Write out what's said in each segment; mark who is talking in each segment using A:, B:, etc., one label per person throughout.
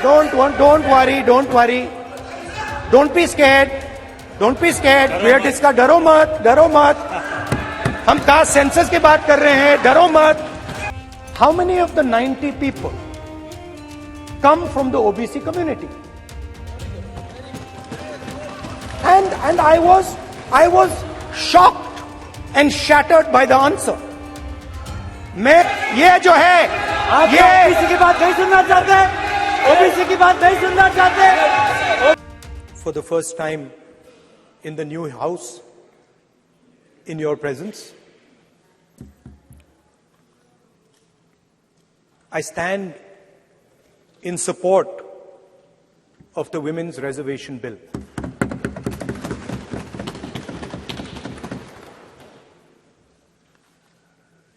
A: Don't worry. Don't be scared. Don't be scared. We are discussing. डरो मत. हम caste census की बात कर रहे हैं. डरो मत. How many of the 90 people come from the OBC community? And I was shocked and shattered by the answer. मैं ये जो है
B: आप ओबीसी की बात नहीं सुनना चाहते, ओबीसी की बात नहीं सुनना चाहते.
A: For the first time in the new house, in your presence, I stand in support of the Women's Reservation Bill.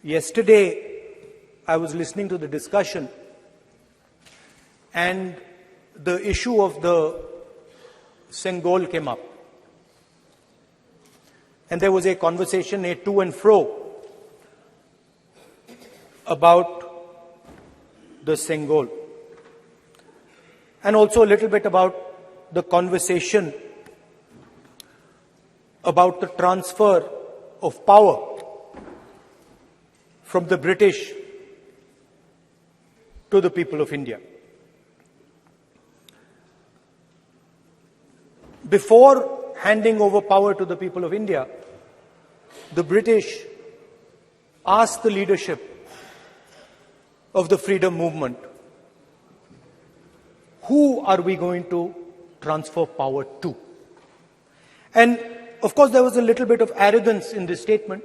A: Yesterday, I was listening to the discussion, and the issue of the Sengol came up. And there was a conversation, a to and fro, about the Sengol. And also a little bit about the conversation about the transfer of power from the British to the people of India. Before handing over power to the people of India, the British asked the leadership of the freedom movement, who are we going to transfer power to? And of course there was a little bit of arrogance in this statement,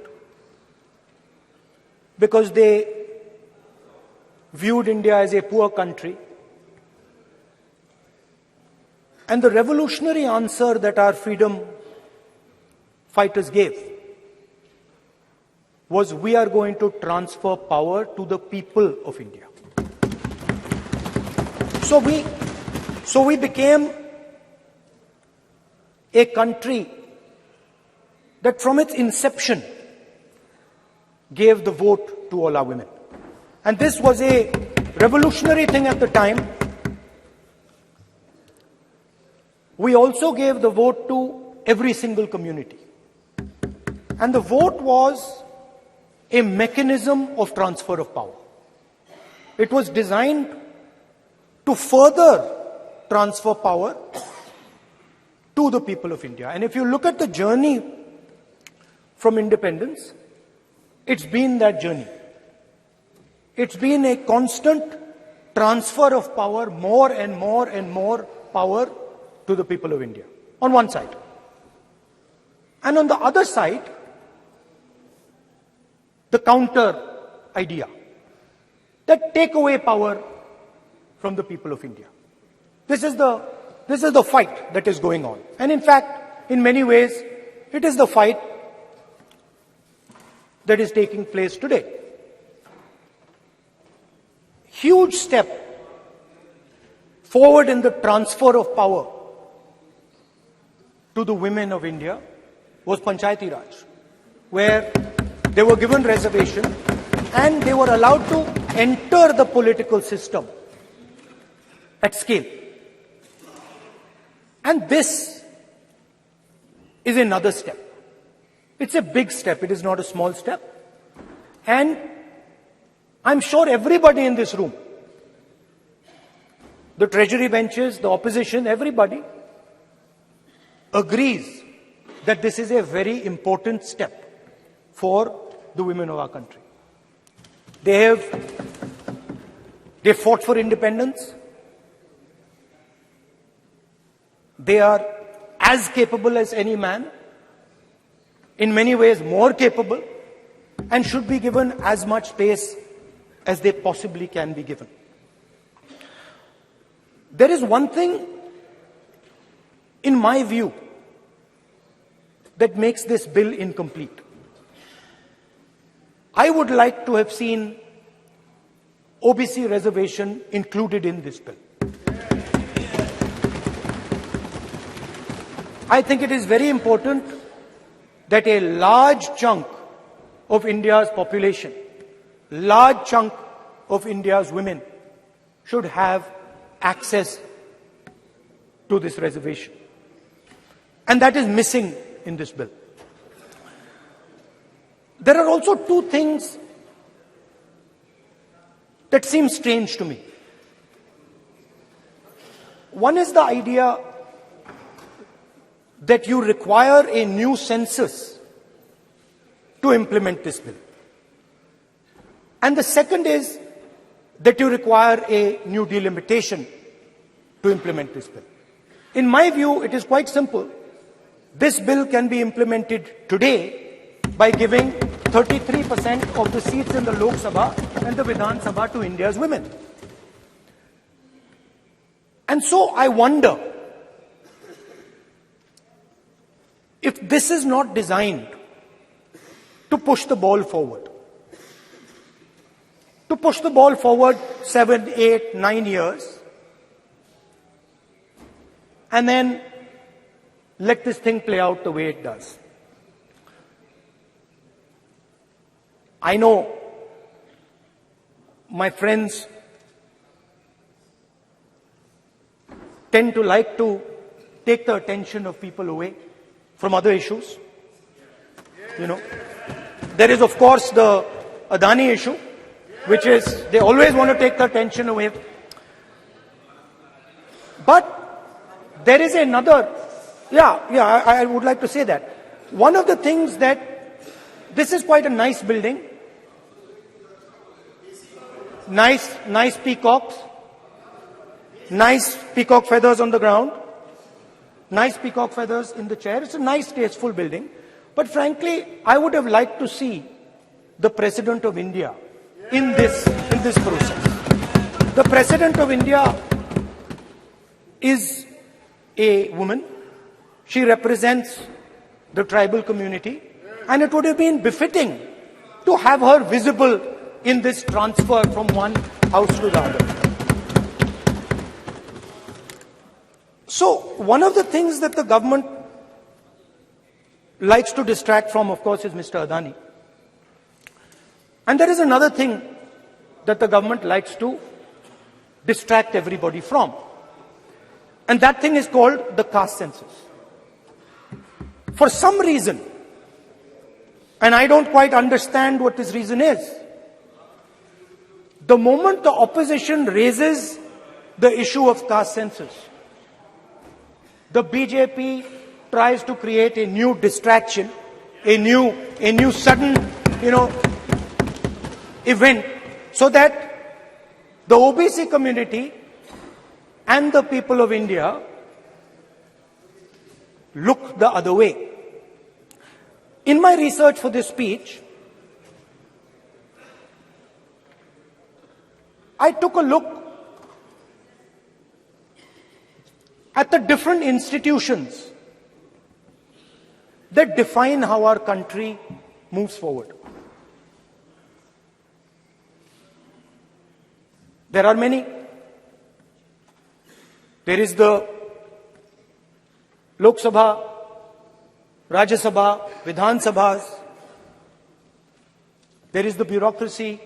A: because they viewed India as a poor country. And the revolutionary answer that our freedom fighters gave was, we are going to transfer power to the people of India. So we became a country that from its inception gave the vote to all our women. And this was a revolutionary thing at the time. We also gave the vote to every single community. And the vote was a mechanism of transfer of power. It was designed to further transfer power to the people of India. And if you look at the journey from independence, it's been that journey. It's been a constant transfer of power, more and more and more power to the people of India, on one side. And on the other side, the counter idea, that take away power from the people of India. This is the fight that is going on. And in fact, in many ways, it is the fight that is taking place today. Huge step forward in the transfer of power to the women of India was Panchayati Raj, where they were given reservation and they were allowed to enter the political system at scale. And this is another step. It's a big step. It is not a small step. And I'm sure everybody in this room, the treasury benches, the opposition, everybody agrees that this is a very important step for the women of our country. They fought for independence. They are as capable as any man, in many ways more capable, and should be given as much space as they possibly can be given. There is one thing, in my view, that makes this bill incomplete. I would like to have seen OBC reservation included in this bill. I think it is very important that a large chunk of India's population, large chunk of India's women should have access to this reservation. And that is missing in this bill. There are also two things that seem strange to me. One is the idea that you require a new census to implement this bill. And the second is that you require a new delimitation to implement this bill. In my view, it is quite simple. This bill can be implemented today by giving 33% of the seats in the Loksabha and the Vidhan Sabha to India's women. And so I wonder if this is not designed to push the ball forward. To push the ball forward 7, 8, 9 years, and then let this thing play out the way it does. I know my friends tend to like to take the attention of people away from other issues. You know, there is of course the Adani issue, which is they always want to take the attention away. But there is another, I would like to say that. One of the things that, this is quite a nice building. Nice peacocks. Nice peacock feathers on the ground. Nice peacock feathers in the chair. It's a nice, tasteful building. But frankly, I would have liked to see the President of India in this process. The President of India is a woman. She represents the tribal community, and it would have been befitting to have her visible in this transfer from one house to the other. So, one of the things that the government likes to distract from, of course, is Mr. Adani. And there is another thing that the government likes to distract everybody from. And that thing is called the caste census. For some reason, and I don't quite understand what this reason is, the moment the opposition raises the issue of caste census, the BJP tries to create a new distraction, a new sudden, event, so that the OBC community and the people of India look the other way. In my research for this speech, I took a look at the different institutions that define how our country moves forward. There are many. There is the Loksabha, Rajya Sabha, Vidhan Sabhas. There is the bureaucracy.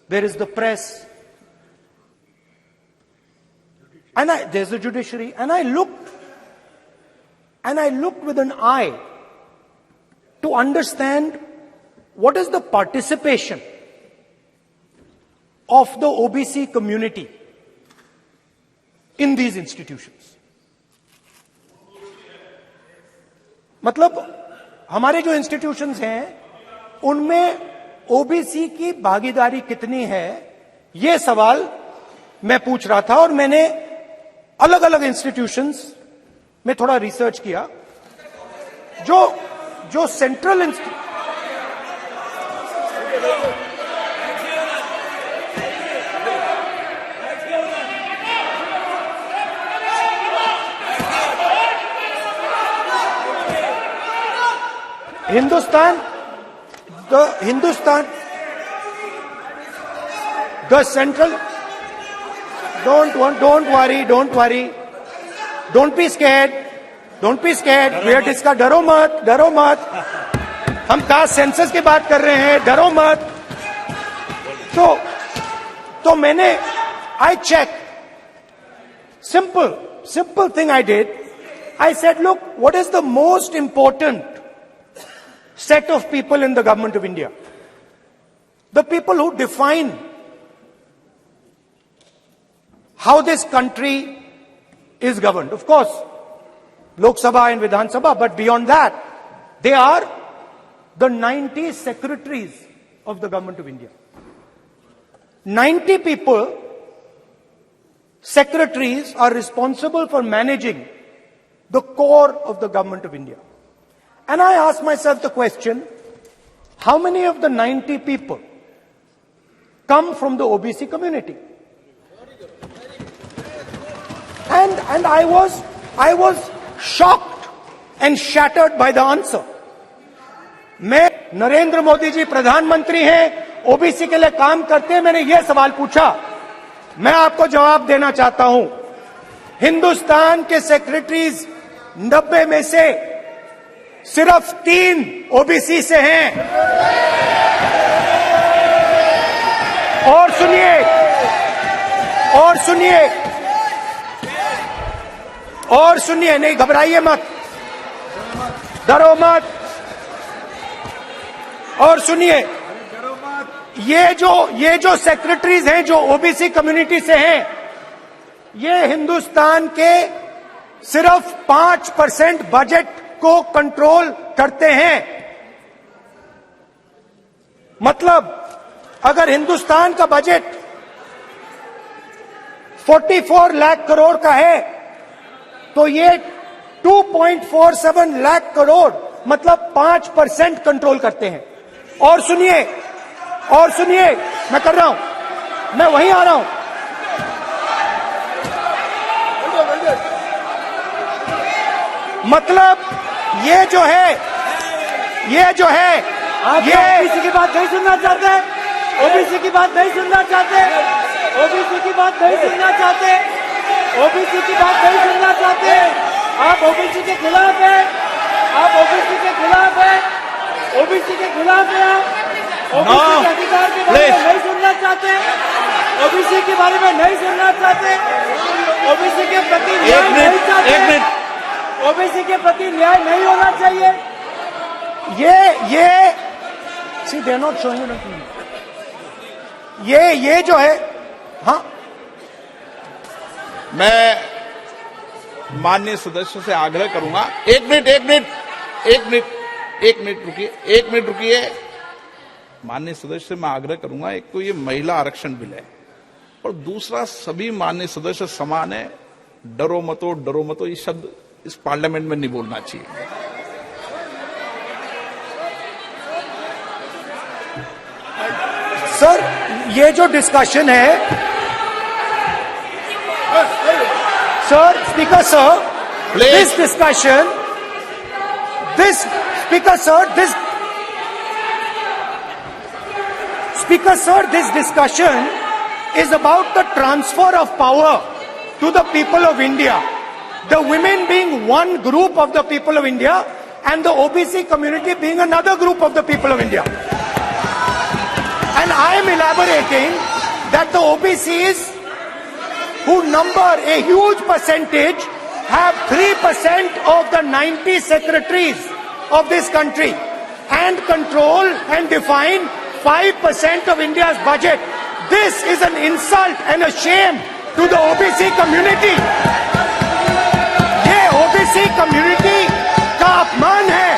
A: There is the press. And there's the judiciary. And I looked with an eye to understand what is the participation of the OBC community in these institutions. मतलब हमारे जो institutions हैं उनमें OBC की भागीदारी कितनी है, ये सवाल मैं पूछ रहा था और मैंने अलग अलग इंस्टीट्यूशंस में थोड़ा रिसर्च किया. जो central the central, don't worry, don't be scared, we are discussing, डरो मत, हम कास्ट सेंसस की बात कर रहे हैं, डरो मत. तो मैंने I checked simple thing I did. I said, look, what is the most important set of people in the government of India? The people who define how this country is governed. Of course, Loksabha and Vidhan Sabha, but beyond that, they are the 90 secretaries of the government of India. 90 people, secretaries, are responsible for managing the core of the government of India. And I asked myself the question, how many of the 90 people come from the OBC community? And I was shocked and shattered by the answer. मैं नरेंद्र मोदी जी प्रधानमंत्री हैं, OBC के लिए काम करते हैं, मैंने ये सवाल पूछा. मैं आपको जवाब देना चाहता हूं. हिंदुस्तान के सेक्रेटरीज 90 में से सिर्फ 3 ओबीसी से हैं. और सुनिए, नहीं घबराइए मत, डरो मत. और सुनिए, ये जो सेक्रेटरीज हैं जो ओबीसी कम्युनिटी से हैं, ये हिंदुस्तान के सिर्फ 5% बजट को कंट्रोल करते हैं. मतलब अगर हिंदुस्तान का बजट 44 लाख करोड़ का है, तो ये 2.47 लाख करोड़ मतलब 5% कंट्रोल करते हैं. और सुनिए, मैं कर रहा हूं, मैं वहीं आ रहा हूं. मतलब ये जो है
B: आप ओबीसी की बात नहीं सुनना चाहते, ओबीसी की बात नहीं सुनना चाहते, ओबीसी की बात नहीं सुनना चाहते, ओबीसी की बात नहीं सुनना चाहते. आप ओबीसी के खिलाफ है, आप ओबीसी के खिलाफ है, ओबीसी के खिलाफ है. आप ओबीसी के अधिकार के बारे में नहीं सुनना चाहते, ओबीसी के बारे में नहीं सुनना चाहते, ओबीसी के प्रति न्याय नहीं चाहते, ओबीसी के प्रति न्याय नहीं होना चाहिए.
A: ये सी दे नॉट शोइंग ये जो है. हाँ,
C: मैं माननीय सदस्य से आग्रह करूंगा. एक मिनट रुकिए. माननीय सदस्य से मैं आग्रह करूंगा, एक तो ये महिला आरक्षण बिल है, और दूसरा सभी माननीय सदस्य समान है. डरो मतो ये शब्द इस पार्लियामेंट में नहीं बोलना चाहिए.
A: सर, ये जो डिस्कशन है, sir, speaker sir, this discussion, this discussion is about the transfer of power to the people of India. The women being one group of the people of India and the OBC community being another group of the people of India. And I am elaborating that the OBCs, who number a huge percentage, have 3% of the 90 secretaries of this country and control and define 5% of India's budget. This is an insult and a shame to the OBC community. ये OBC community का अपमान है.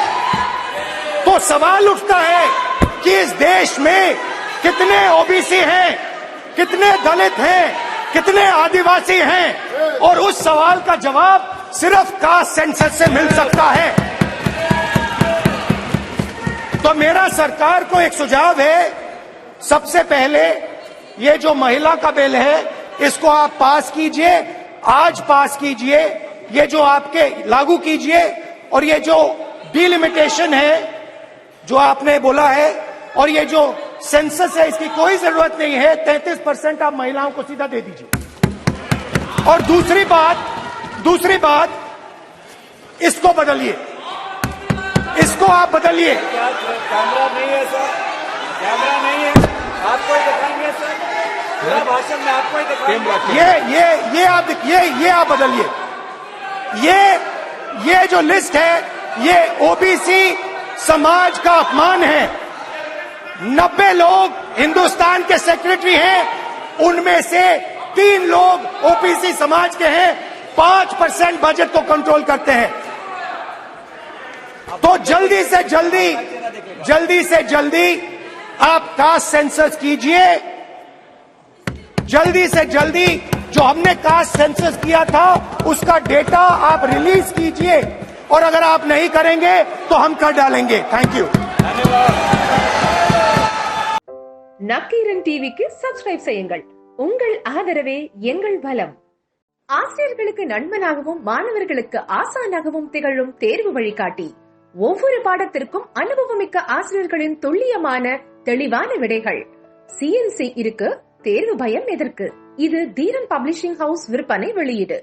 A: तो सवाल उठता है कि इस देश में कितने OBC हैं, कितने दलित हैं, कितने आदिवासी हैं, और उस सवाल का जवाब सिर्फ कास्ट सेंसस से मिल सकता है. तो मेरा सरकार को एक सुझाव है, सबसे पहले ये जो महिला का बिल है, इसको आप पास कीजिए, आज पास कीजिए, ये जो आपके लागू कीजिए. और ये जो डिलिमिटेशन है जो आपने बोला है, और ये जो सेंसस है, इसकी कोई जरूरत नहीं है. 33% आप महिलाओं को सीधा दे दीजिए. और दूसरी बात, इसको बदलिए, इसको आप बदलिए.
B: कैमरा नहीं है सर, कैमरा नहीं है, आपको दिखाएंगे सर. पूरा भाषण में आपको ही दिखाएंगे।
A: ये आप बदलिए। ये जो लिस्ट है ये ओबीसी समाज का अपमान है। 90 लोग हिंदुस्तान के सेक्रेटरी हैं, उनमें से 3 लोग ओबीसी समाज के हैं, 5% बजट को कंट्रोल करते हैं। तो जल्दी से जल्दी आप कास्ट सेंसस कीजिए, जल्दी से जल्दी जो हमने कास्ट सेंसस किया था उसका डेटा आप रिलीज कीजिए, और अगर आप नहीं करेंगे तो हम कर डालेंगे। Thank you.
D: நக்கீரன் டிவிக்கு சப்ஸ்கிரைப் செய்யுங்கள். உங்கள் ஆதரவே எங்கள் பலம். ஆசிரியர்களுக்கு நண்பனாகவும் மாணவர்களுக்கு ஆசானாகவும் திகழும் தேர்வு வழிகாட்டி. ஒவ்வொரு பாடத்திற்கும் அனுபவமிக்க ஆசிரியர்களின் துல்லியமான தெளிவான விடைகள். CNC இருக்கு, தேர்வு பயம் எதற்கு? இது தீரன் பப்ளிஷிங் ஹவுஸ் விற்பனை வெளியீடு.